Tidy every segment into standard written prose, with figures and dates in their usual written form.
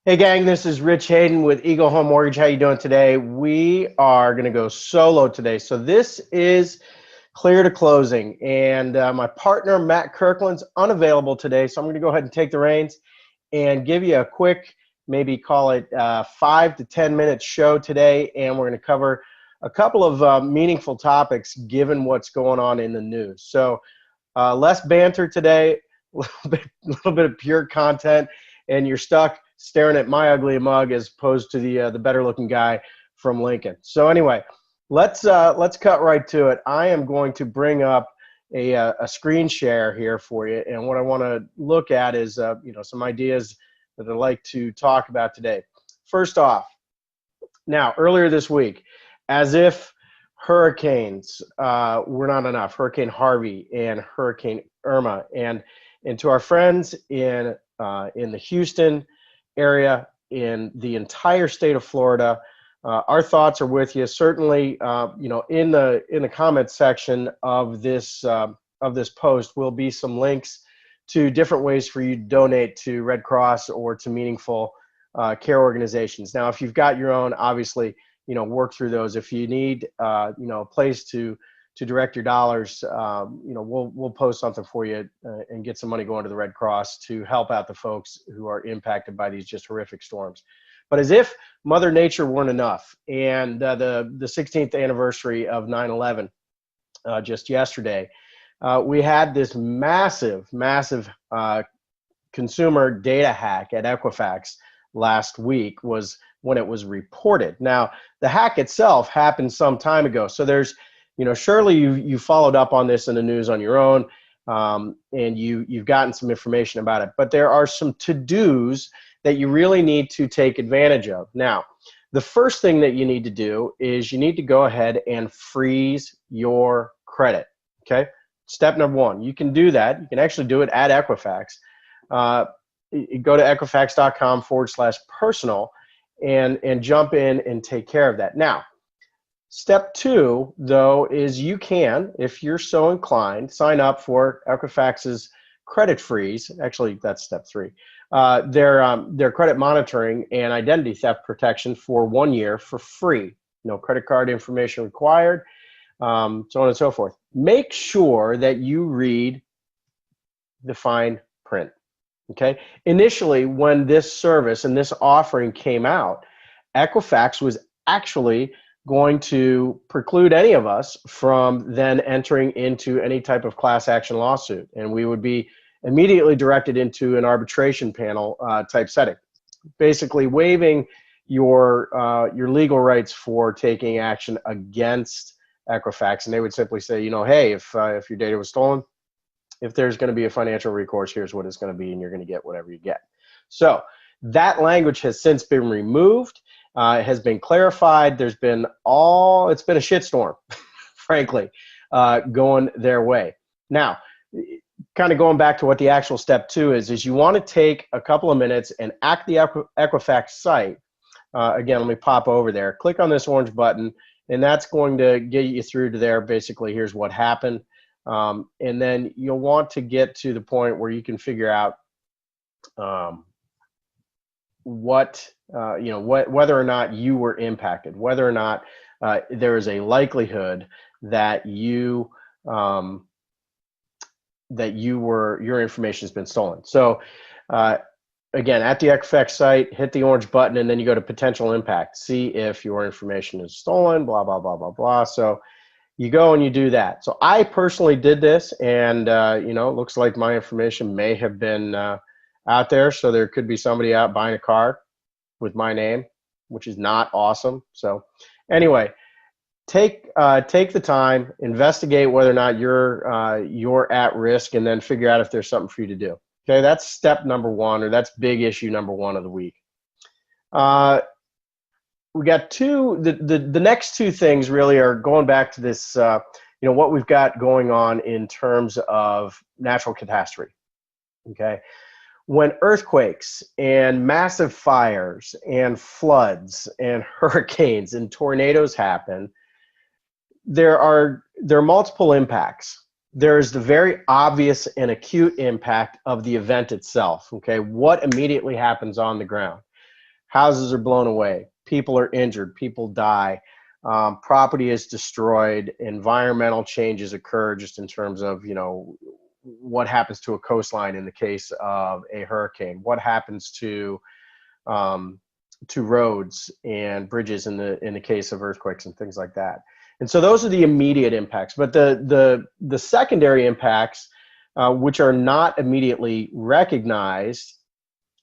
Hey gang, this is Rich Hayden with Eagle Home Mortgage. How you doing today? We are going to go solo today. So this is clear to closing, and my partner Matt Kirkland's unavailable today. So I'm going to go ahead and take the reins and give you a quick, maybe call it 5 to 10 minute show today, and we're going to cover a couple of meaningful topics given what's going on in the news. So less banter today, a little bit of pure content, and you're stuck staring at my ugly mug as opposed to the better looking guy from Lincoln. So anyway, let's cut right to it. I am going to bring up a screen share here for you, and what I want to look at is some ideas that I'd like to talk about today. First off, now earlier this week, as if hurricanes were not enough, Hurricane Harvey and Hurricane Irma, and to our friends in the Houston area, in the entire state of Florida, our thoughts are with you. Certainly, in the comments section of this post will be some links to different ways for you to donate to Red Cross or to meaningful care organizations. Now, if you've got your own, obviously, work through those. If you need, a place to direct your dollars, we'll post something for you and get some money going to the Red Cross to help out the folks who are impacted by these just horrific storms. But as if Mother Nature weren't enough, and the 16th anniversary of 9/11 just yesterday, we had this massive consumer data hack at Equifax last week was when it was reported. Now, the hack itself happened some time ago, so there's surely you followed up on this in the news on your own, and you've gotten some information about it. But there are some to-dos that you really need to take advantage of. Now, the first thing that you need to do is you need to go ahead and freeze your credit, okay? Step number one, you can do that. You can actually do it at Equifax. You go to equifax.com/personal and jump in and take care of that. Now, step two, though, is you can, if you're so inclined, sign up for Equifax's credit freeze. Actually, that's step three. Their credit monitoring and identity theft protection for 1 year for free. No credit card information required, so on and so forth. Make sure that you read the fine print. Okay. Initially, when this service and this offering came out, Equifax was actually going to preclude any of us from then entering into any type of class action lawsuit, and we would be immediately directed into an arbitration panel type setting, basically waiving your legal rights for taking action against Equifax. And they would simply say, hey, if your data was stolen, if there's going to be a financial recourse, here's what it's going to be, and you're going to get whatever you get. So that language has since been removed. It has been clarified. It's been a shitstorm, frankly, going their way. Now, kind of going back to what the actual step two is you want to take a couple of minutes and at the Equifax site. Again, let me pop over there. Click on this orange button, and that's going to get you through to there. Basically, here's what happened. And then you'll want to get to the point where you can figure out whether or not you were impacted, whether or not there is a likelihood that your information has been stolen. So again, at the Equifax site, hit the orange button, and then you go to potential impact. See if your information is stolen, blah, blah, blah, blah, blah. So you go and you do that. So I personally did this, and it looks like my information may have been out there. So there could be somebody out buying a car with my name, which is not awesome. So anyway, take the time, investigate whether or not you're at risk, and then figure out if there's something for you to do. Okay, that's step number one, or that's big issue number one of the week. We got the next two things really are going back to this, what we've got going on in terms of natural catastrophe. Okay. When earthquakes and massive fires and floods and hurricanes and tornadoes happen, there are multiple impacts. There's the very obvious and acute impact of the event itself. Okay. What immediately happens on the ground? houses are blown away, people are injured, people die, property is destroyed, environmental changes occur just in terms of, what happens to a coastline in the case of a hurricane, what happens to roads and bridges in the case of earthquakes and things like that. And so those are the immediate impacts. But the secondary impacts, which are not immediately recognized,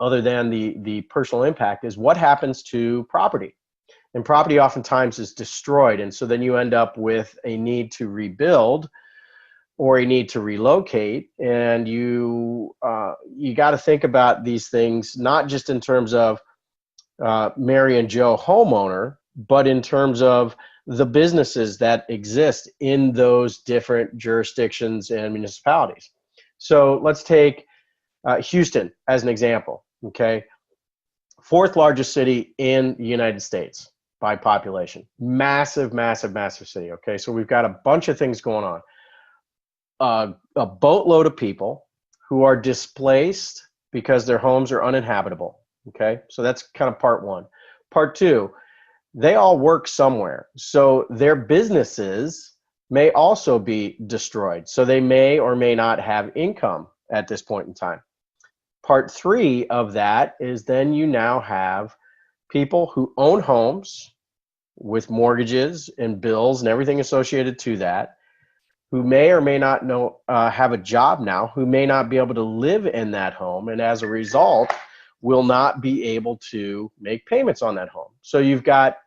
other than the personal impact, is what happens to property. And property oftentimes is destroyed, and so then you end up with a need to rebuild or a need to relocate. And you got to think about these things not just in terms of Mary and Joe homeowner, but in terms of the businesses that exist in those different jurisdictions and municipalities. So let's take Houston as an example, okay? Fourth largest city in the United States by population. Massive, massive, massive city, okay? So we've got a bunch of things going on. A boatload of people who are displaced because their homes are uninhabitable, okay? So that's kind of part one. Part two, they all work somewhere. So their businesses may also be destroyed. So they may or may not have income at this point in time. Part three of that is then you now have people who own homes with mortgages and bills and everything associated to that, who may or may not have a job now, who may not be able to live in that home, and as a result will not be able to make payments on that home. So you've got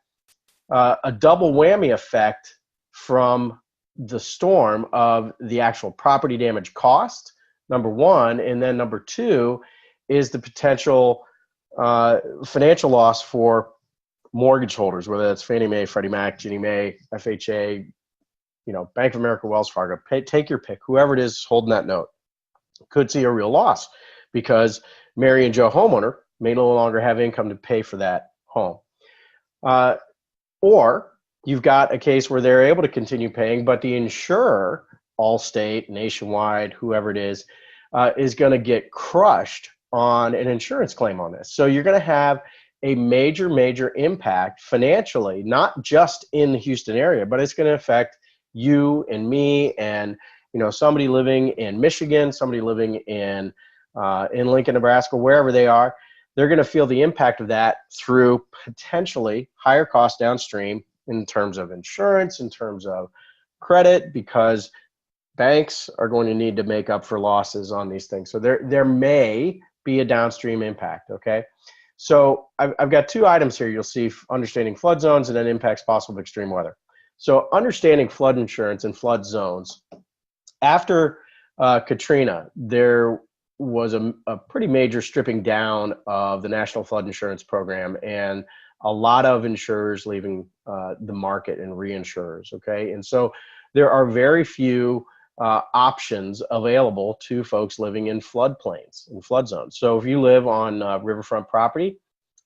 a double whammy effect from the storm of the actual property damage cost, number one, and then number two is the potential financial loss for mortgage holders, whether that's Fannie Mae, Freddie Mac, Ginnie Mae, FHA, Bank of America, Wells Fargo, take your pick, whoever it is holding that note could see a real loss because Mary and Joe homeowner may no longer have income to pay for that home. Or you've got a case where they're able to continue paying, but the insurer, Allstate, Nationwide, whoever it is going to get crushed on an insurance claim on this. So you're going to have a major, major impact financially, not just in the Houston area, but it's going to affect you and me and somebody living in Michigan, somebody living in Lincoln, Nebraska, wherever they are. They're going to feel the impact of that through potentially higher costs downstream in terms of insurance, in terms of credit, because banks are going to need to make up for losses on these things. So there may be a downstream impact, okay? So I've got two items here. You'll see understanding flood zones and then impacts possible extreme weather. So understanding flood insurance and flood zones. After Katrina, there was a pretty major stripping down of the National Flood Insurance Program and a lot of insurers leaving the market and reinsurers, okay? And so there are very few options available to folks living in floodplains and flood zones. So if you live on riverfront property,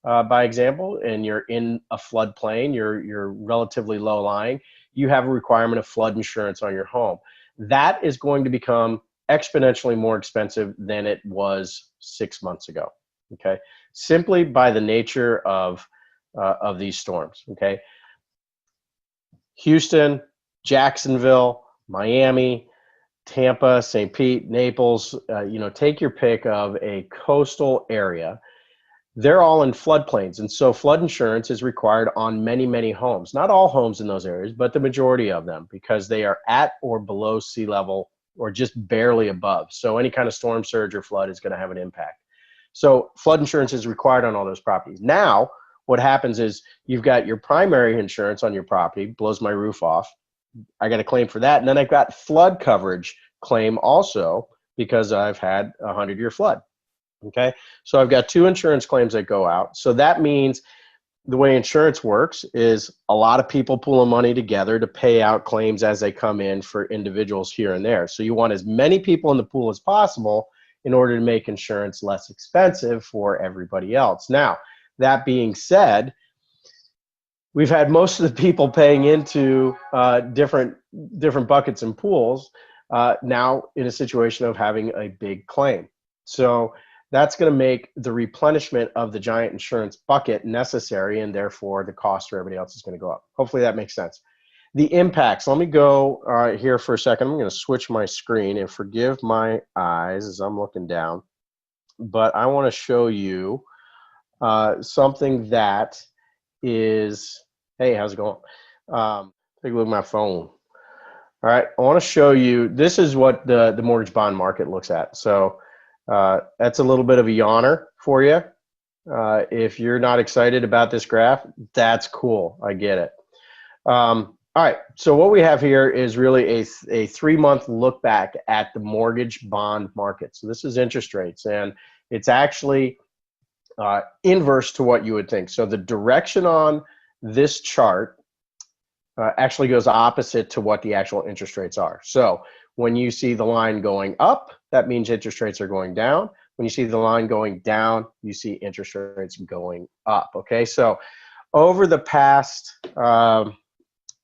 by example, and you're in a floodplain, you're relatively low lying, you have a requirement of flood insurance on your home. That is going to become exponentially more expensive than it was 6 months ago, okay? Simply by the nature of these storms, okay? Houston, Jacksonville, Miami, Tampa, St. Pete, Naples, take your pick of a coastal area. They're all in floodplains, and so flood insurance is required on many, many homes. Not all homes in those areas, but the majority of them, because they are at or below sea level or just barely above. So any kind of storm surge or flood is going to have an impact. So flood insurance is required on all those properties. Now, what happens is you've got your primary insurance on your property, blows my roof off. I got a claim for that. And then I've got flood coverage claim also because I've had a 100-year flood. Okay, so I've got two insurance claims that go out. So that means the way insurance works is a lot of people pulling money together to pay out claims as they come in for individuals here and there. So you want as many people in the pool as possible in order to make insurance less expensive for everybody else. Now, that being said, we've had most of the people paying into different buckets and pools now in a situation of having a big claim. So that's going to make the replenishment of the giant insurance bucket necessary, and therefore the cost for everybody else is going to go up. Hopefully that makes sense. The impacts, let me go here for a second. I'm going to switch my screen, and forgive my eyes as I'm looking down, but I want to show you something that is, hey, how's it going? Take a look at my phone. All right, I want to show you, this is what the mortgage bond market looks at. So that's a little bit of a yawner for you. If you're not excited about this graph, that's cool. I get it. All right, so what we have here is really a 3-month look back at the mortgage bond market. So this is interest rates, and it's actually inverse to what you would think. So the direction on this chart actually goes opposite to what the actual interest rates are. So when you see the line going up, that means interest rates are going down. When you see the line going down, you see interest rates going up. Okay, so over the past,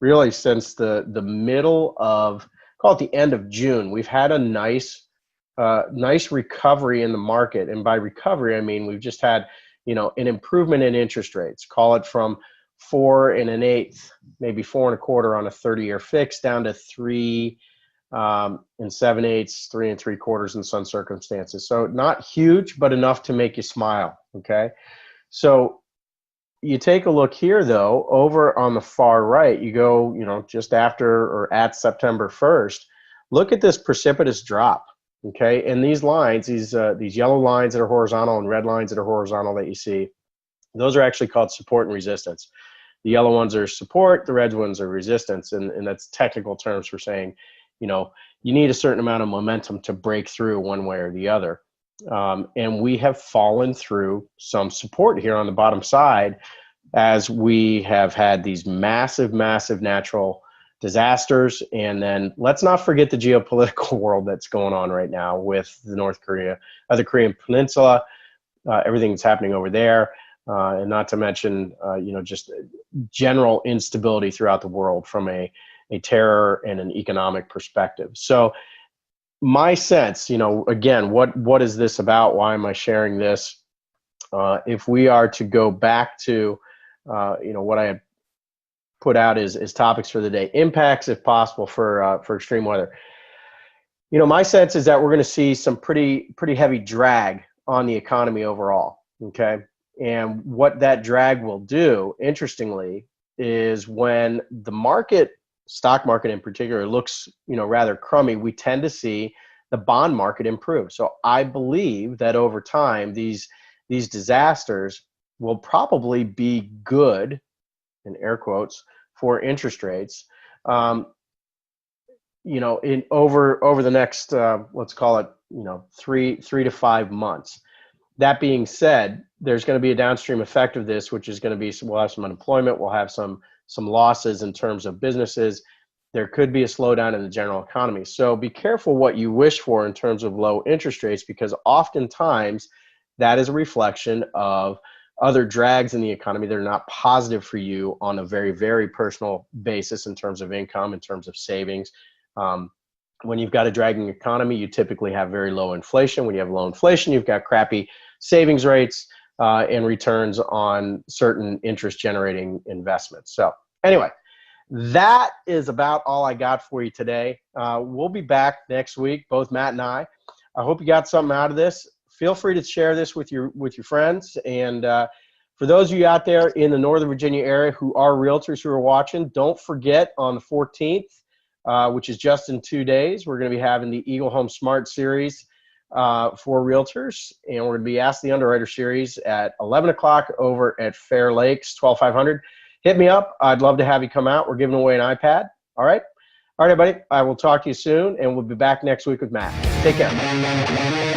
really since the middle of, call it the end of June, we've had a nice recovery in the market. And by recovery, I mean we've just had, you know, an improvement in interest rates. Call it from 4 1/8, maybe 4 1/4 on a 30-year fix, down to 3 7/8, 3 3/4 in some circumstances. So not huge, but enough to make you smile. Okay, so you take a look here though, over on the far right, you go, you know, just after or at September 1st, look at this precipitous drop. Okay, and these lines, these yellow lines that are horizontal and red lines that are horizontal that you see, those are actually called support and resistance. The yellow ones are support, the red ones are resistance, and that's technical terms for saying, you know, you need a certain amount of momentum to break through one way or the other. And we have fallen through some support here on the bottom side as we have had these massive natural disasters. And then let's not forget the geopolitical world that's going on right now with the the Korean Peninsula, everything that's happening over there. And not to mention, you know, just general instability throughout the world from a terror and an economic perspective. So my sense, you know, again, what is this about? Why am I sharing this? If we are to go back to, you know, what I had put out is topics for the day, impacts, if possible, for extreme weather. You know, my sense is that we're going to see some pretty heavy drag on the economy overall. Okay. And what that drag will do, interestingly, is when the market, stock market in particular, looks, you know, rather crummy, we tend to see the bond market improve. So I believe that over time, these disasters will probably be good, in air quotes, for interest rates. You know, in over the next, let's call it, you know, three to 5 months. That being said, there's going to be a downstream effect of this, which is going to be, we'll have some unemployment, we'll have some losses in terms of businesses. There could be a slowdown in the general economy. So be careful what you wish for in terms of low interest rates, because oftentimes that is a reflection of other drags in the economy that are not positive for you on a very personal basis in terms of income, in terms of savings. When you've got a dragging economy, you typically have very low inflation. When you have low inflation, you've got crappy savings rates and returns on certain interest generating investments. So anyway, that is about all I got for you today. We'll be back next week, both Matt and I. I hope you got something out of this. Feel free to share this with your friends. And for those of you out there in the Northern Virginia area who are realtors who are watching, don't forget on the 14th, which is just in 2 days, we're going to be having the Eagle Home Smart Series for realtors. And we're going to be Ask the Underwriter Series at 11 o'clock over at Fair Lakes, 12500. Hit me up. I'd love to have you come out. We're giving away an iPad. All right. All right, everybody. I will talk to you soon, and we'll be back next week with Matt. Take care.